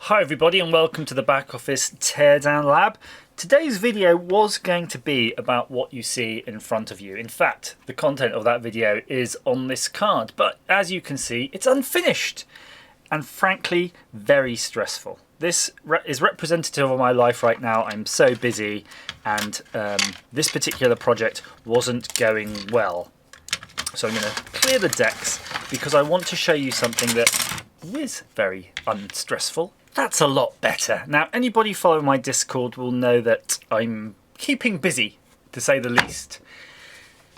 Hi everybody and welcome to the Back Office Teardown Lab. Today's video was going to be about what you see in front of you. In fact, the content of that video is on this card, but as you can see, it's unfinished and frankly very stressful. This is representative of my life right now. I'm so busy and this particular project wasn't going well. So I'm going to clear the decks because I want to show you something that is very unstressful. That's a lot better. Now, anybody following my Discord will know that I'm keeping busy, to say the least.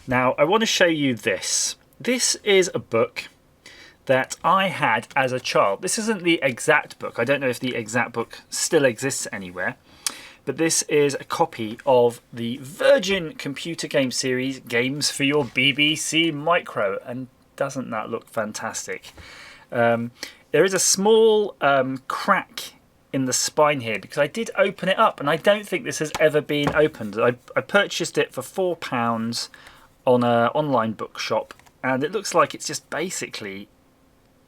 Now, I want to show you this. This is a book that I had as a child. This isn't the exact book. I don't know if the exact book still exists anywhere. But this is a copy of the Virgin computer game series, Games for Your BBC Micro. And doesn't that look fantastic? There is a small crack in the spine here because I did open it up and I don't think this has ever been opened. I purchased it for £4 on an online bookshop and it looks like it's just basically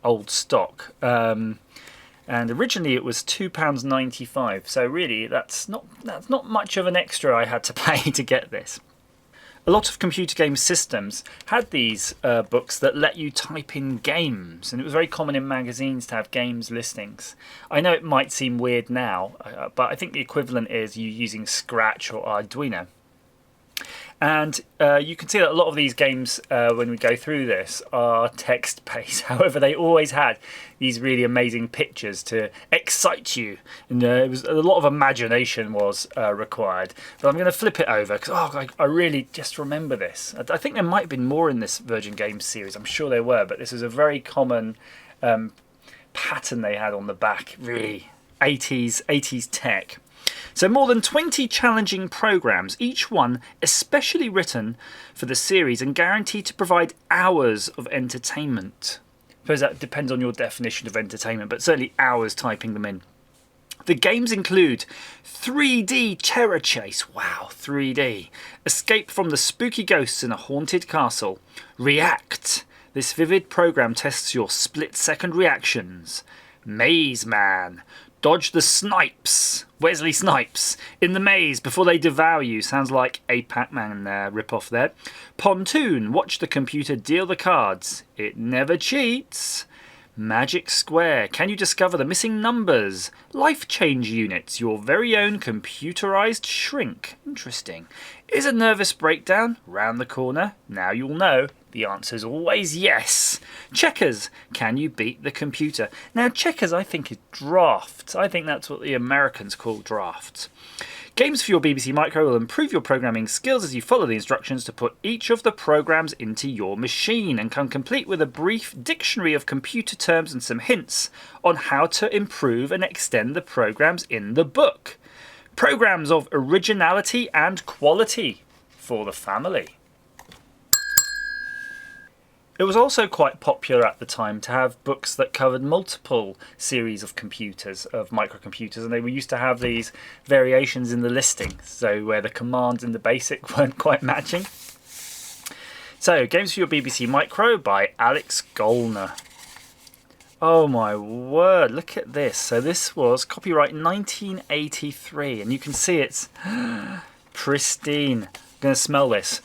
old stock. And originally it was £2.95, so really that's not much of an extra I had to pay to get this. A lot of computer game systems had these books that let you type in games, and it was very common in magazines to have games listings. I know it might seem weird now, but I think the equivalent is you using Scratch or Arduino. And you can see that a lot of these games, when we go through this, are text-based. However, they always had these really amazing pictures to excite you. And it was a lot of imagination was required. But I'm going to flip it over because I really just remember this. I think there might have been more in this Virgin Games series. I'm sure there were, but this is a very common pattern they had on the back. Really 80s tech. So more than 20 challenging programs, each one especially written for the series and guaranteed to provide hours of entertainment. I suppose that depends on your definition of entertainment, but certainly hours typing them in. The games include 3D Terror Chase, wow, 3D, Escape from the Spooky Ghosts in a Haunted Castle, React, this vivid program tests your split-second reactions, Maze Man, Dodge the Snipes, Wesley Snipes, in the maze before they devour you. Sounds like a Pac-Man rip-off there. Pontoon, watch the computer deal the cards. It never cheats. Magic Square, can you discover the missing numbers? Life Change Units, your very own computerized shrink. Interesting. Is a nervous breakdown round the corner? Now you'll know. The answer is always yes. Checkers, can you beat the computer? Now checkers I think is drafts. I think that's what the Americans call drafts. Games for Your BBC Micro will improve your programming skills as you follow the instructions to put each of the programs into your machine and come complete with a brief dictionary of computer terms and some hints on how to improve and extend the programs in the book. Programs of originality and quality for the family. It was also quite popular at the time to have books that covered multiple series of computers, of microcomputers, and they were used to have these variations in the listings, so where the commands in the basic weren't quite matching. So, Games for Your BBC Micro by Alex Gollner. Oh my word, look at this. So this was copyright 1983, and you can see it's pristine. I'm going to smell this.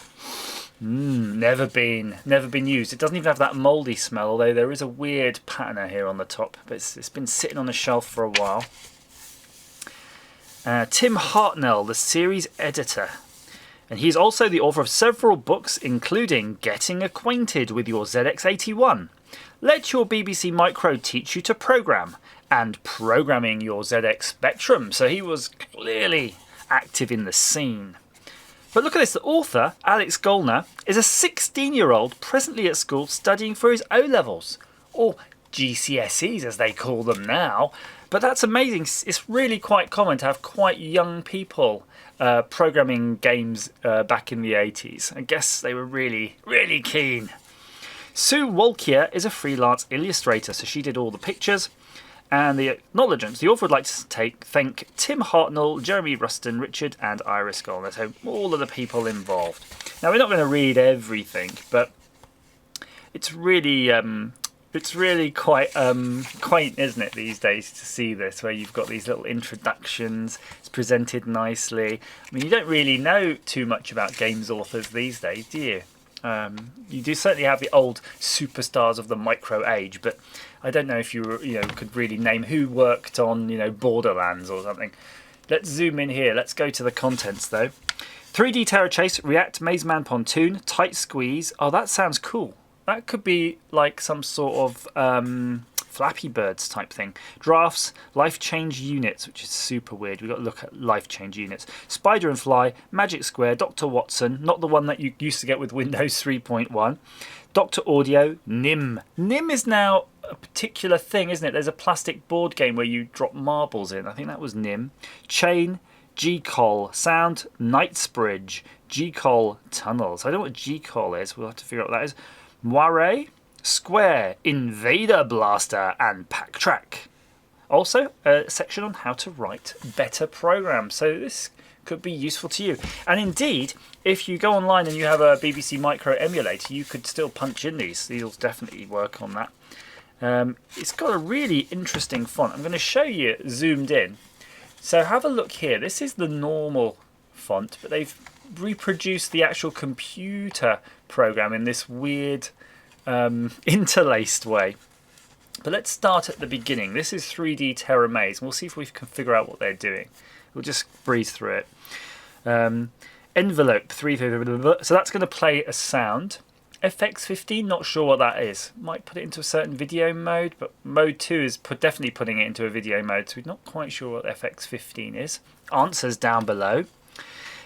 Never been used. It doesn't even have that mouldy smell, although there is a weird patina here on the top, but it's been sitting on the shelf for a while. Tim Hartnell, the series editor, and he's also the author of several books including Getting Acquainted with Your ZX81, Let Your BBC Micro Teach You to Program, and Programming Your ZX Spectrum. So he was clearly active in the scene. But look at this, the author, Alex Gollner, is a 16-year-old presently at school studying for his O-levels, or GCSEs as they call them now. But that's amazing. It's really quite common to have quite young people programming games back in the 80s. I guess they were really, really keen. Sue Walkier is a freelance illustrator, so she did all the pictures. And the acknowledgements. The author would like to thank Tim Hartnell, Jeremy Ruston, Richard and Iris Gollner, so all of the people involved. Now we're not going to read everything, but it's really It's really quite quaint, isn't it, these days to see this, where you've got these little introductions, it's presented nicely. I mean, you don't really know too much about games authors these days, do you? You do certainly have the old superstars of the micro age, but I don't know if you could really name who worked on Borderlands or something. Let's zoom in here. Let's go to the contents though. 3D Terra Chase, React, Maze Man Pontoon, Tight Squeeze. Oh, that sounds cool. That could be like some sort of Flappy Birds type thing. Drafts, Life Change Units, which is super weird. We've got to look at Life Change Units. Spider and Fly, Magic Square, Dr. Watson, not the one that you used to get with Windows 3.1. Dr. Audio, Nim. Nim is now a particular thing, isn't it? There's a plastic board game where you drop marbles in. I think that was Nim. Chain, G-Col, Sound, Knightsbridge, G-Col, Tunnels. I don't know what G-Col is. We'll have to figure out what that is. Moire, Square, Invader Blaster, and Pack Track. Also, a section on how to write better programs. So this could be useful to you. And indeed, if you go online and you have a BBC Micro emulator, you could still punch in these. These will definitely work on that. It's got a really interesting font. I'm going to show you zoomed in. So have a look here. This is the normal font, but they've reproduced the actual computer program in this weird interlaced way. But let's start at the beginning. This is 3D teramaze, and we'll see if we can figure out what they're doing. We'll just breeze through it. Envelope 3, so that's going to play a sound. FX15, not sure what that is. Might put it into a certain video mode, but mode 2 is definitely putting it into a video mode, so we're not quite sure what FX15 is. Answers down below.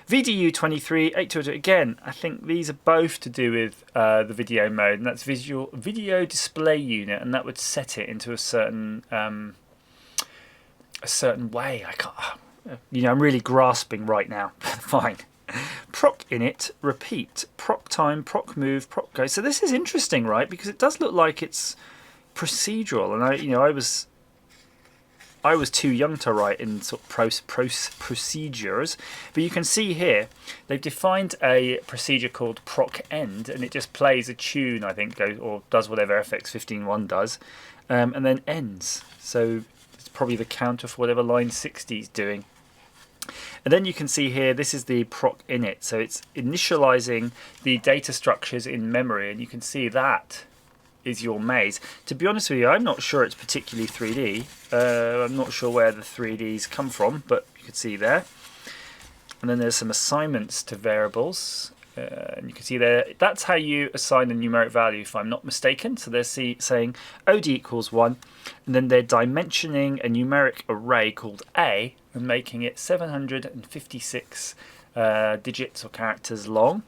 VDU23, 822, again, I think these are both to do with the video mode, and that's video display unit, and that would set it into a certain way. I can't, I'm really grasping right now. Fine. Proc init, repeat, proc time, proc move, proc go. So this is interesting, right? Because it does look like it's procedural, and I was too young to write in sort of procedures, but you can see here they've defined a procedure called proc end, and it just plays a tune, I think, or does whatever FX15.1 does, and then ends. So it's probably the counter for whatever line 60 is doing. And then you can see here, this is the proc init, so it's initializing the data structures in memory, and you can see that is your maze. To be honest with you, I'm not sure it's particularly 3D. I'm not sure where the 3Ds come from, but you can see there. And then there's some assignments to variables. And you can see there, that's how you assign a numeric value, if I'm not mistaken. So they're saying OD equals 1, and then they're dimensioning a numeric array called A and making it 756 digits or characters long.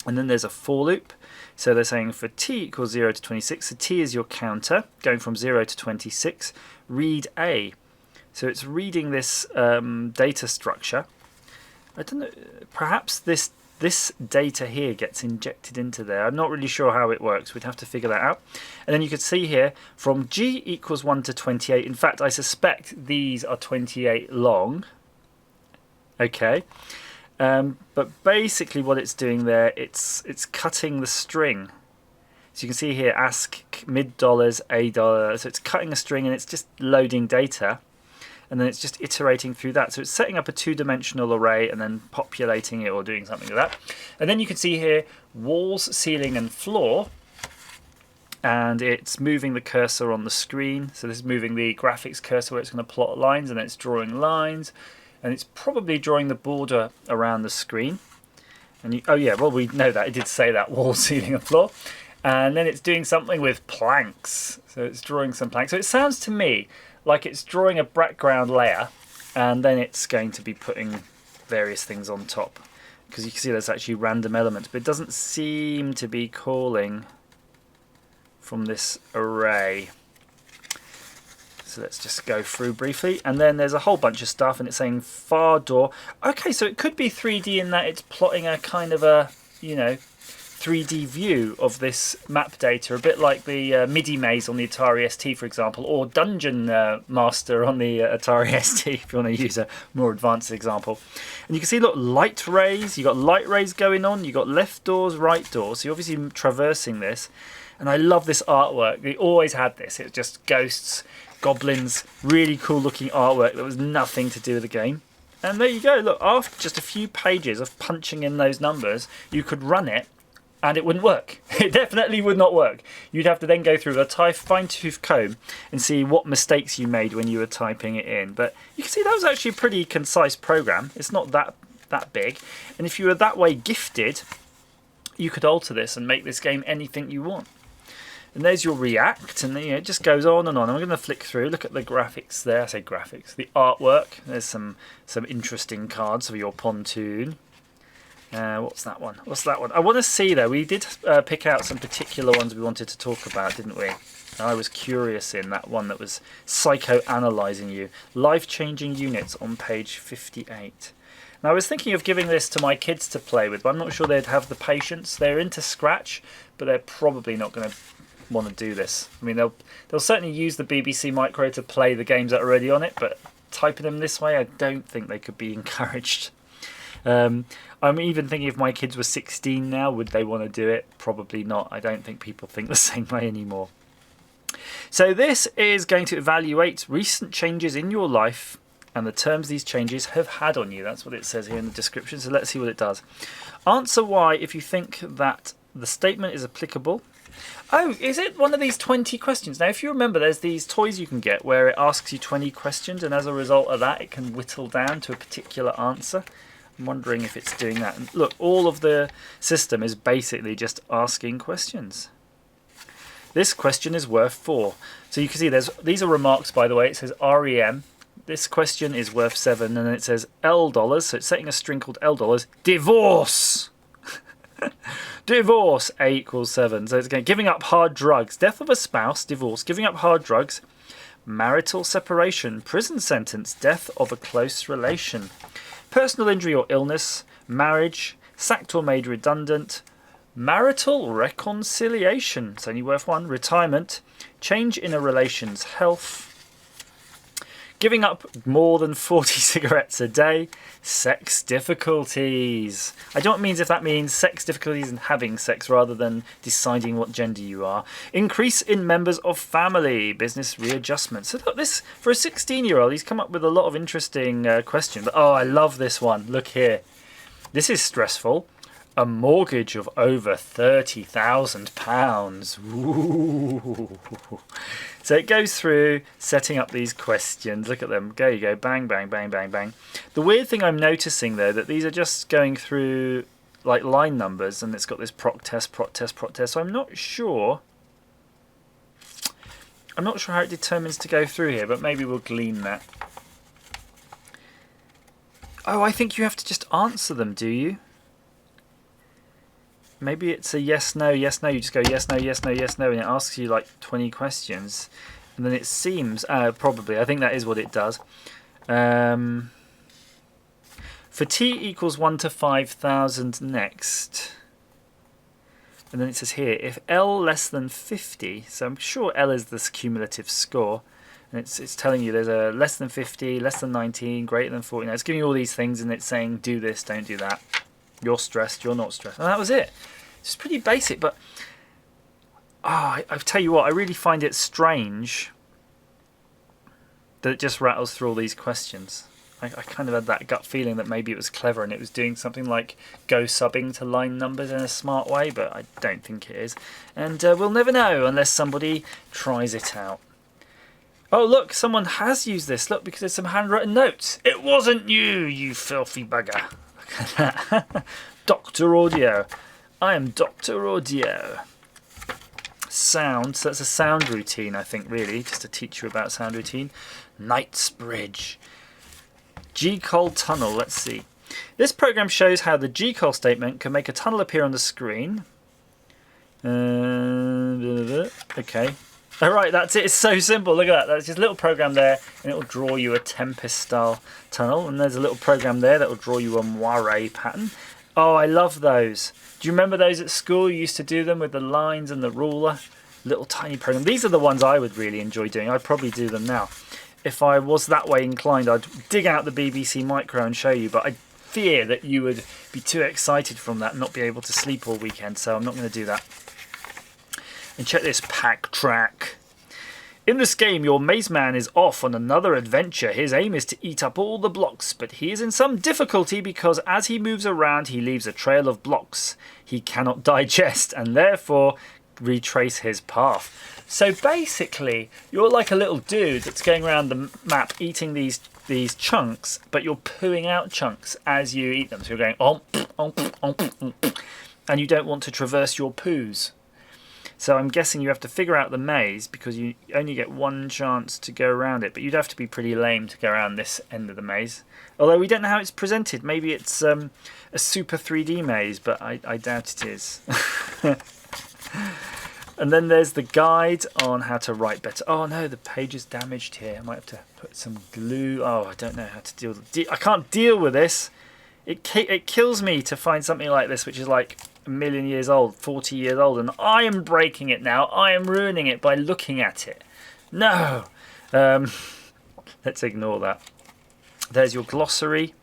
And then there's a for loop. So they're saying for t equals 0 to 26, so t is your counter, going from 0 to 26, read A. So it's reading this data structure. I don't know, perhaps this data here gets injected into there. I'm not really sure how it works. We'd have to figure that out. And then you can see here, from g equals 1 to 28, in fact, I suspect these are 28 long. Okay. But basically what it's doing there, it's cutting the string. So you can see here, ask mid dollars, a dollar. So it's cutting a string and it's just loading data, and then it's just iterating through that. So it's setting up a two-dimensional array and then populating it or doing something like that. And then you can see here walls, ceiling and floor, and it's moving the cursor on the screen. So this is moving the graphics cursor where it's going to plot lines, and then it's drawing lines. And it's probably drawing the border around the screen. And oh yeah, well, we know that. It did say that, wall, ceiling and floor. And then it's doing something with planks. So it's drawing some planks. So it sounds to me like it's drawing a background layer, and then it's going to be putting various things on top. Because you can see there's actually random elements, but it doesn't seem to be calling from this array. So let's just go through briefly, and then there's a whole bunch of stuff, and it's saying far door. Okay, so it could be 3D in that it's plotting a kind of a, 3D view of this map data, a bit like the MIDI maze on the Atari ST, for example, or Dungeon Master on the Atari ST, if you want to use a more advanced example. And you can see, look, light rays. You've got light rays going on. You've got left doors, right doors. So you're obviously traversing this. And I love this artwork. They always had this. It was just ghosts, goblins, really cool looking artwork that was nothing to do with the game. And there you go. Look, after just a few pages of punching in those numbers, you could run it and it wouldn't work. It definitely would not work. You'd have to then go through a fine-tooth comb and see what mistakes you made when you were typing it in. But you can see that was actually a pretty concise program. It's not that big. And if you were that way gifted, you could alter this and make this game anything you want. And there's your react, and it just goes on and on. I'm going to flick through, look at the graphics there. I say graphics, the artwork. There's some interesting cards for your pontoon. What's that one? What's that one? I want to see though. We did pick out some particular ones we wanted to talk about, didn't we? And I was curious in that one that was psychoanalyzing you. Life-changing units on page 58. Now, I was thinking of giving this to my kids to play with, but I'm not sure they'd have the patience. They're into Scratch, but they're probably not going to want to do this. I mean, they'll certainly use the BBC Micro to play the games that are already on it, but typing them this way, I don't think they could be encouraged. I'm even thinking if my kids were 16 now, would they want to do it? Probably not. I don't think people think the same way anymore. So this is going to evaluate recent changes in your life and the terms these changes have had on you. That's what it says here in the description. So let's see what it does. Answer why if you think that the statement is applicable. Oh, is it one of these 20 questions? Now, if you remember, there's these toys you can get where it asks you 20 questions, and as a result of that, it can whittle down to a particular answer. I'm wondering if it's doing that. And look, all of the system is basically just asking questions. This question is worth 4. So you can see these are remarks, by the way. It says REM. This question is worth 7, and then it says L dollars. So it's setting a string called L dollars. Divorce. Divorce, A equals 7. So it's again giving up hard drugs, death of a spouse, divorce, giving up hard drugs, marital separation, prison sentence, death of a close relation, personal injury or illness, marriage, sacked or made redundant, marital reconciliation, it's only worth 1, retirement, change in a relation's health, giving up more than 40 cigarettes a day, sex difficulties. I don't know what it means, if that means sex difficulties in having sex rather than deciding what gender you are. Increase in members of family, business readjustment. So look, this, for a 16-year-old, he's come up with a lot of interesting questions. Oh, I love this one. Look here. This is stressful. A mortgage of over £30,000. Ooh. So it goes through setting up these questions. Look at them. There you go. Bang, bang, bang, bang, bang. The weird thing I'm noticing, though, that these are just going through like line numbers, and it's got this proc test, proc test, proc test. So I'm not sure how it determines to go through here, but maybe we'll glean that. Oh, I think you have to just answer them, do you? Maybe it's a yes, no, yes, no. You just go yes, no, yes, no, yes, no, and it asks you like 20 questions. And then it seems, probably, I think that is what it does. For t equals 1 to 5,000 next. And then it says here, if L less than 50, so I'm sure L is this cumulative score. And it's telling you there's a less than 50, less than 19, greater than 40. Now it's giving you all these things and it's saying do this, don't do that. You're stressed, you're not stressed. And that was it. It's pretty basic, but I tell you what, I really find it strange that it just rattles through all these questions. I kind of had that gut feeling that maybe it was clever and it was doing something like go subbing to line numbers in a smart way, but I don't think it is. And we'll never know unless somebody tries it out. Oh, look, someone has used this. Look, because there's some handwritten notes. It wasn't you, you filthy bugger. Look at that. Dr. Audio. I am Dr. Audio. Sound. So that's a sound routine, I think, really, just to teach you about sound routine. Knightsbridge. G-col tunnel. Let's see. This program shows how the G-col statement can make a tunnel appear on the screen. Okay. All right, that's it. It's so simple. Look at that. That's just a little program there, and it will draw you a Tempest-style tunnel. And there's a little program there that will draw you a moire pattern. Oh, I love those. Do you remember those at school? You used to do them with the lines and the ruler. Little tiny program. These are the ones I would really enjoy doing. I'd probably do them now. If I was that way inclined, I'd dig out the BBC Micro and show you, but I fear that you would be too excited from that and not be able to sleep all weekend, so I'm not going to do that. And check this pack track. In this game, your maze man is off on another adventure. His aim is to eat up all the blocks, but he is in some difficulty because as he moves around, he leaves a trail of blocks he cannot digest and therefore retrace his path. So basically, you're like a little dude that's going around the map eating these chunks, but you're pooing out chunks as you eat them. So you're going, and you don't want to traverse your poos. So I'm guessing you have to figure out the maze because you only get one chance to go around it. But you'd have to be pretty lame to go around this end of the maze. Although we don't know how it's presented. Maybe it's a super 3D maze, but I doubt it is. And then there's the guide on how to write better. Oh no, the page is damaged here. I might have to put some glue. Oh, I don't know how to deal with it. I can't deal with this. It kills me to find something like this, which is like a million years old, 40 years old, and I am breaking it now. I am ruining it by looking at it. No. Let's ignore that. There's your glossary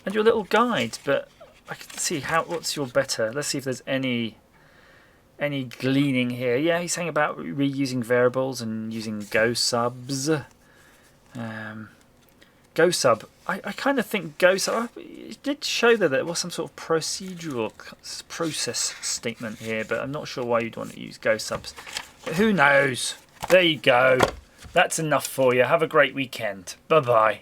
and your little guide, but I can see what's your better. Let's see if there's any gleaning here. Yeah, he's saying about reusing variables and using go subs. Go sub. I kind of think go sub. It did show that there was some sort of procedural process statement here, but I'm not sure why you'd want to use go subs. But who knows? There you go. That's enough for you. Have a great weekend. Bye bye.